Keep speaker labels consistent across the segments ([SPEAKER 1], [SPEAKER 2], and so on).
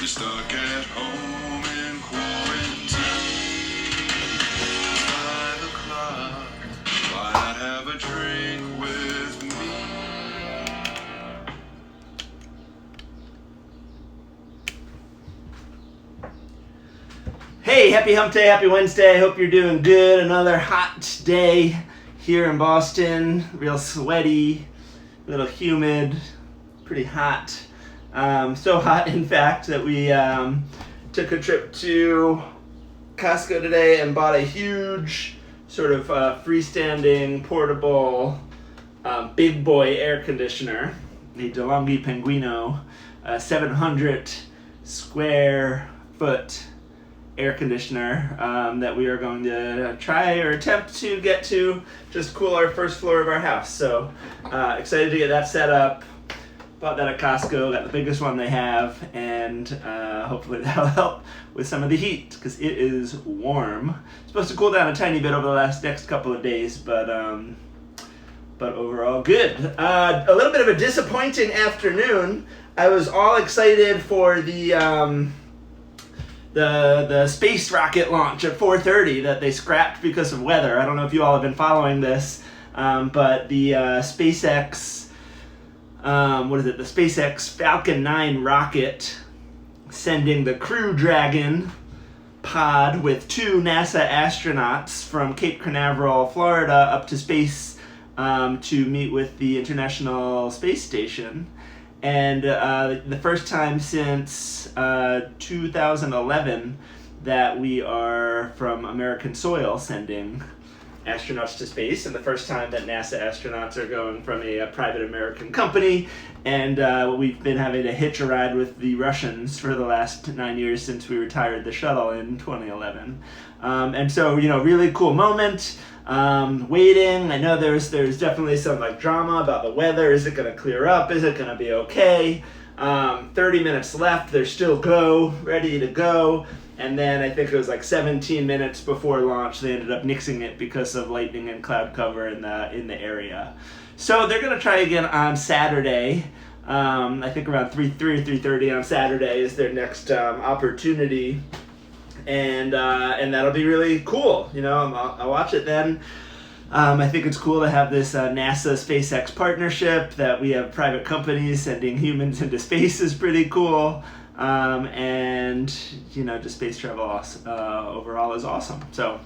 [SPEAKER 1] You're stuck at home in quarantine. 5 o'clock, why not have a drink with me?
[SPEAKER 2] Hey, happy hump day, happy Wednesday. Hope you're doing good. Another hot day here in Boston. Real sweaty, a little humid, pretty hot. So hot, in fact, that we took a trip to Costco today and bought a huge sort of freestanding, portable, big boy air conditioner, the DeLonghi Pinguino, 700 square foot air conditioner that we are going to try or attempt to get to just cool our first floor of our house. So excited to get that set up. Bought that at Costco, got the biggest one they have, and hopefully that'll help with some of the heat because it is warm. It's supposed to cool down a tiny bit over the next couple of days, but overall good. A little bit of a disappointing afternoon. I was all excited for the space rocket launch at 4:30 that they scrapped because of weather. I don't know if you all have been following this, but the SpaceX, the SpaceX Falcon 9 rocket sending the Crew Dragon pod with 2 NASA astronauts from Cape Canaveral, Florida, up to space to meet with the International Space Station. And the first time since 2011 that we are from American soil sending astronauts to space, and the first time that NASA astronauts are going from a private American company. And we've been having to hitch a ride with the Russians for the last 9 years since we retired the shuttle in 2011. And so, really cool moment. Waiting. I know there's definitely some drama about the weather. Is it going to clear up? Is it going to be okay? 30 minutes left. They're still ready to go. And then I think it was 17 minutes before launch, they ended up nixing it because of lightning and cloud cover in the area. So they're going to try again on Saturday. I think around 3 or 3:30 on Saturday is their next opportunity. And that'll be really cool. I'll watch it then. I think it's cool to have this NASA SpaceX partnership, that we have private companies sending humans into space is pretty cool. And just space travel overall is awesome. So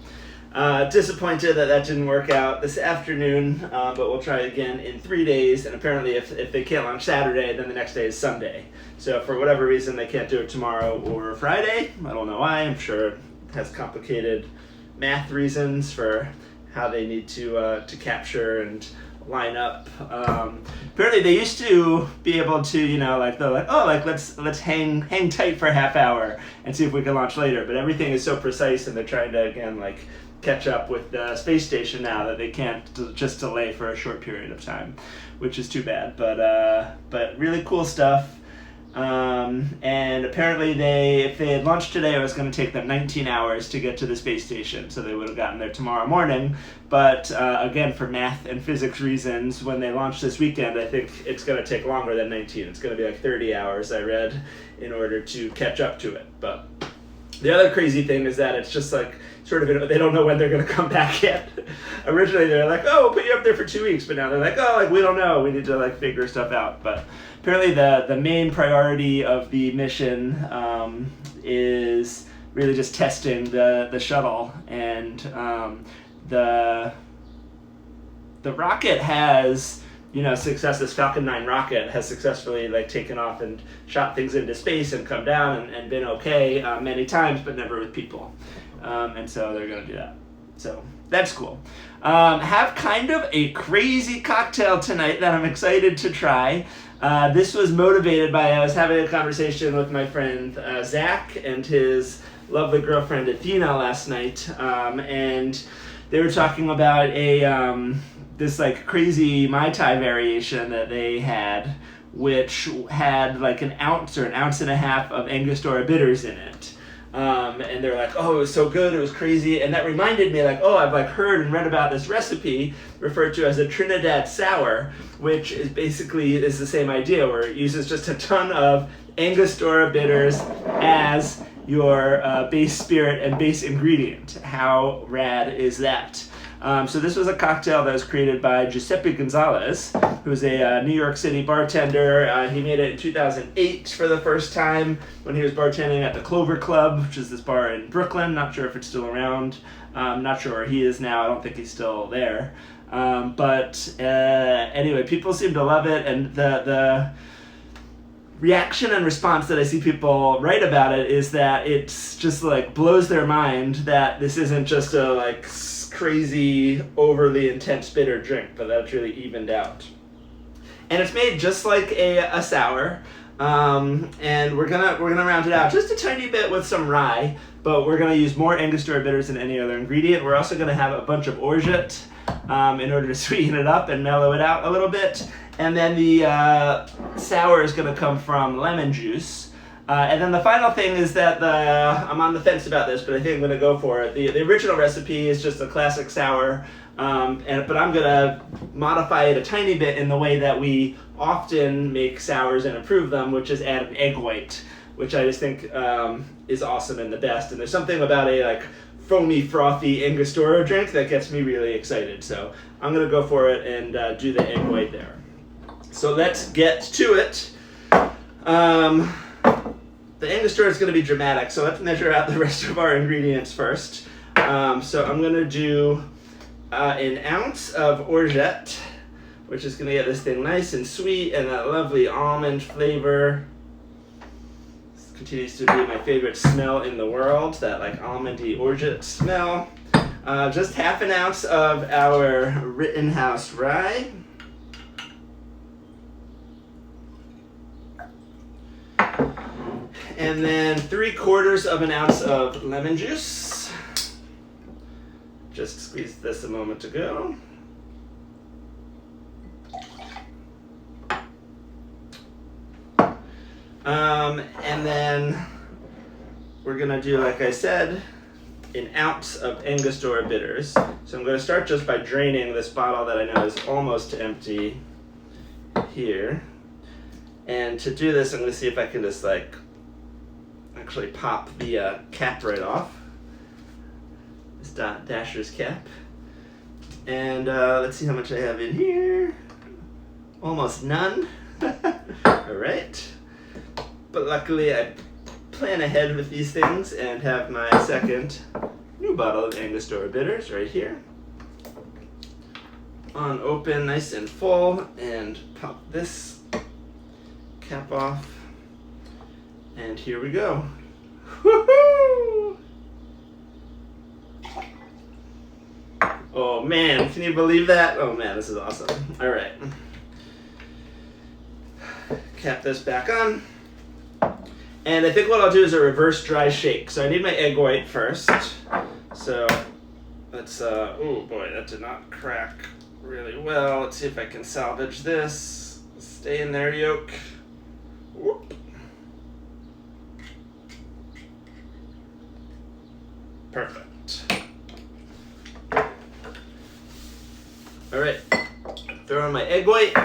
[SPEAKER 2] disappointed that didn't work out this afternoon, but we'll try again in 3 days. And apparently if they can't launch Saturday, then the next day is Sunday. So for whatever reason, they can't do it tomorrow or Friday. I don't know why. I'm sure it has complicated math reasons for how they need to capture and line up. Apparently they used to be able to, let's hang tight for a half hour and see if we can launch later. But everything is so precise, and they're trying to again catch up with the space station now, that they can't just delay for a short period of time, which is too bad. But really cool stuff. And apparently if they had launched today, it was going to take them 19 hours to get to the space station, so they would have gotten there tomorrow morning. But again, for math and physics reasons, when they launch this weekend, I think it's going to take longer than 19. It's going to be 30 hours, I read, in order to catch up to it. But the other crazy thing is that it's just they don't know when they're going to come back yet. Originally they're we'll put you up there for 2 weeks, but now they're we don't know. We need to figure stuff out. But apparently the main priority of the mission is really just testing the shuttle, and the rocket has success. This Falcon 9 rocket has successfully taken off and shot things into space and come down and been okay many times, but never with people. And so they're going to do that. So that's cool. Have kind of a crazy cocktail tonight that I'm excited to try. This was motivated by, I was having a conversation with my friend Zach and his lovely girlfriend Athena last night, and they were talking about this crazy Mai Tai variation that they had, which had an ounce or an ounce and a half of Angostura bitters in it. And they're like, oh, it was so good, it was crazy. And that reminded me, like, oh, I've like heard and read about this recipe referred to as a Trinidad Sour, which is basically is the same idea, where it uses just a ton of Angostura bitters as your base spirit and base ingredient. How rad is that? So this was a cocktail that was created by Giuseppe Gonzalez, who's a New York City bartender. He made it in 2008 for the first time when he was bartending at the Clover Club, which is this bar in Brooklyn. Not sure if it's still around. Not sure where he is now. I don't think he's still there. But anyway, people seem to love it, and the reaction and response that I see people write about it is that it's just like blows their mind that this isn't just a like crazy, overly intense bitter drink, but that it's really evened out. And it's made just like a sour, and we're gonna round it out just a tiny bit with some rye, but we're gonna use more Angostura bitters than any other ingredient. We're also gonna have a bunch of orgeat in order to sweeten it up and mellow it out a little bit. And then the sour is going to come from lemon juice. And then the final thing is that I'm on the fence about this, but I think I'm going to go for it. The original recipe is just a classic sour, but I'm going to modify it a tiny bit in the way that we often make sours and improve them, which is add an egg white, which I just think is awesome and the best. And there's something about a like foamy, frothy Angostura drink that gets me really excited. So I'm going to go for it and do the egg white there. So let's get to it. The Angostura is going to be dramatic, so let's measure out the rest of our ingredients first. So I'm going to do an ounce of orgeat, which is going to get this thing nice and sweet and that lovely almond flavor. This continues to be my favorite smell in the world, that like almondy orgeat smell. Just half an ounce of our Rittenhouse rye. And then 3/4 of an ounce of lemon juice. Just squeezed this a moment ago. And then we're gonna do, like I said, an ounce of Angostura bitters. So I'm gonna start just by draining this bottle that I know is almost empty here. And to do this, I'm gonna see if I can just like actually pop the cap right off. This Dasher's cap. And let's see how much I have in here. Almost none. Alright. But luckily I plan ahead with these things and have my second new bottle of Angostura bitters right here. On open, nice and full, and pop this cap off. And here we go. Woohoo! Oh man, can you believe that? Oh man, this is awesome. All right. Cap this back on. And I think what I'll do is a reverse dry shake. So I need my egg white first. So let's, oh boy, that did not crack really well. Let's see if I can salvage this. Stay in there, yolk. Whoop. Perfect. All right, throw in my egg white,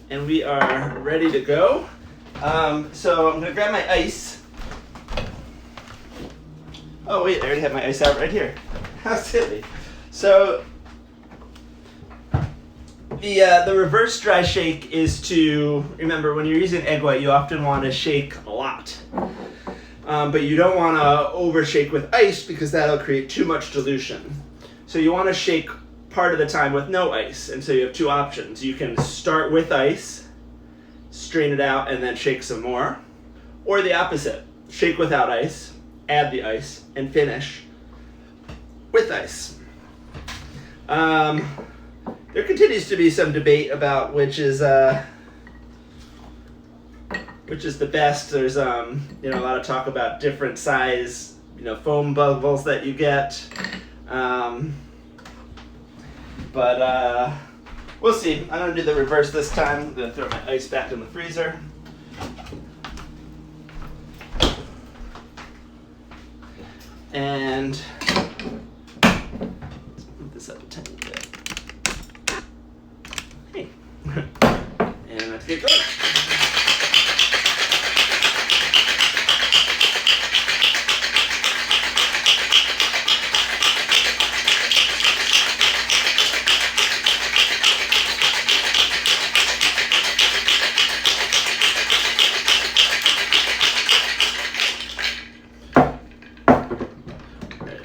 [SPEAKER 2] and we are ready to go. So I'm gonna grab my ice. Oh wait, I already have my ice out right here. How silly. So the reverse dry shake is to, remember when you're using egg white, you often want to shake a lot. But you don't want to overshake with ice because that'll create too much dilution. So you want to shake part of the time with no ice. And so you have two options. You can start with ice, strain it out, and then shake some more. Or the opposite. Shake without ice, add the ice, and finish with ice. There continues to be some debate about which is the best. There's a lot of talk about different size foam bubbles that you get, but we'll see. I'm gonna do the reverse this time. I'm gonna throw my ice back in the freezer. And let's move this up a tiny bit. Hey. And let's get going.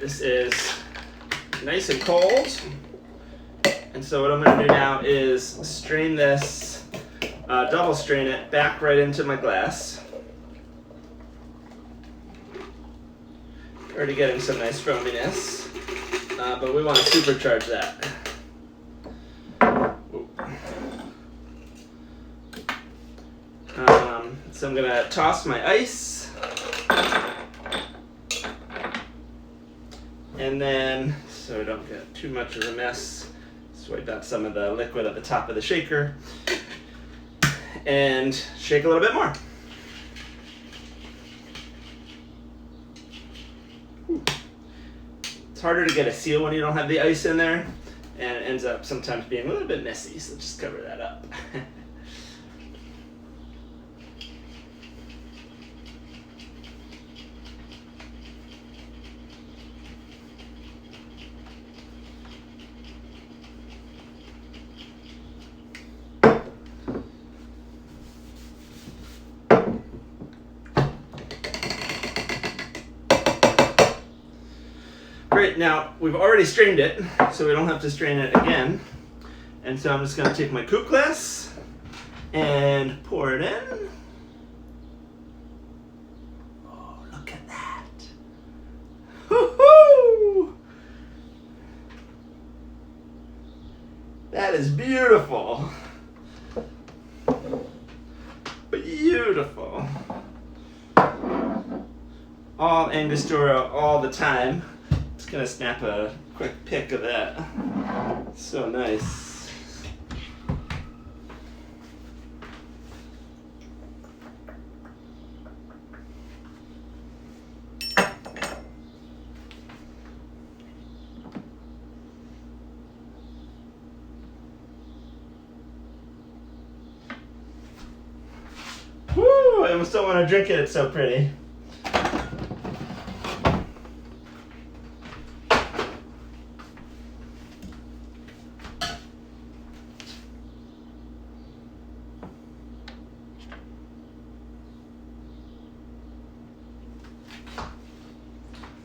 [SPEAKER 2] This is nice and cold, and so what I'm going to do now is strain this, double strain it back right into my glass. Already getting some nice foaminess, but we want to supercharge that. So I'm going to toss my ice. And then, so I don't get too much of a mess, swipe out some of the liquid at the top of the shaker and shake a little bit more. It's harder to get a seal when you don't have the ice in there, and it ends up sometimes being a little bit messy, so just cover that up. Great, now we've already strained it, so we don't have to strain it again. And so I'm just going to take my coupe glass and pour it in. Oh, look at that. Woo-hoo! That is beautiful. Beautiful. All Angostura all the time. Just gonna snap a quick pic of that. So nice. Woo! I almost don't want to drink it, it's so pretty.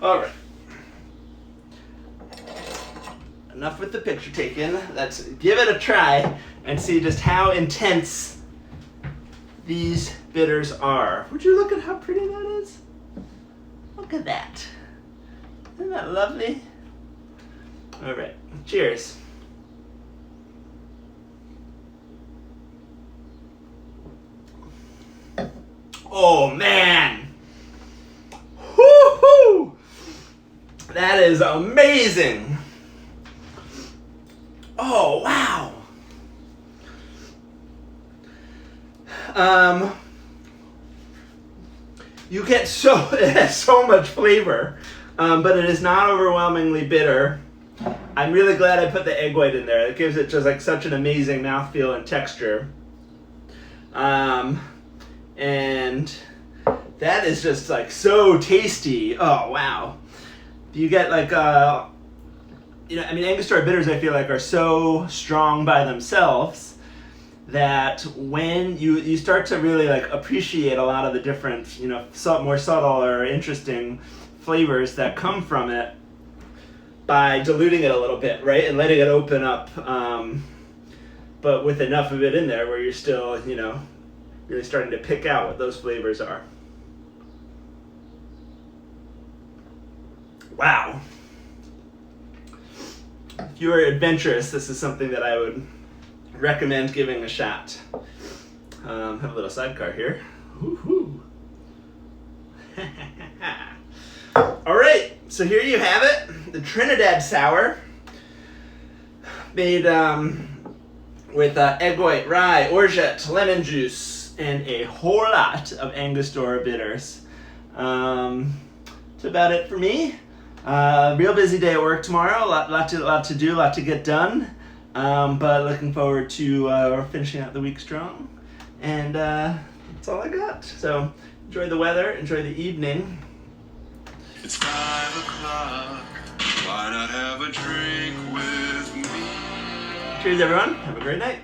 [SPEAKER 2] All right. Enough with the picture taken. Let's give it a try and see just how intense these bitters are. Would you look at how pretty that is? Look at that. Isn't that lovely? All right. Cheers. Oh, man. Woo-hoo! That is amazing. Oh, wow. You get it has so much flavor, but it is not overwhelmingly bitter. I'm really glad I put the egg white in there. It gives it just like such an amazing mouthfeel and texture. And that is just like so tasty. Oh, wow. You get like, Angostura bitters I feel like are so strong by themselves that when you start to really like appreciate a lot of the different, more subtle or interesting flavors that come from it by diluting it a little bit, right? And letting it open up, but with enough of it in there where you're still, really starting to pick out what those flavors are. Wow. If you are adventurous, this is something that I would recommend giving a shot. Have a little sidecar here. Woo-hoo. All right, so here you have it, the Trinidad Sour, made with egg white, rye, orgeat, lemon juice, and a whole lot of Angostura bitters. That's about it for me. Real busy day at work tomorrow. Lot to do, lot to get done. But looking forward to finishing out the week strong. And that's all I got. So enjoy the weather, enjoy the evening.
[SPEAKER 1] It's 5 o'clock. Why not have a drink with me?
[SPEAKER 2] Cheers, everyone. Have a great night.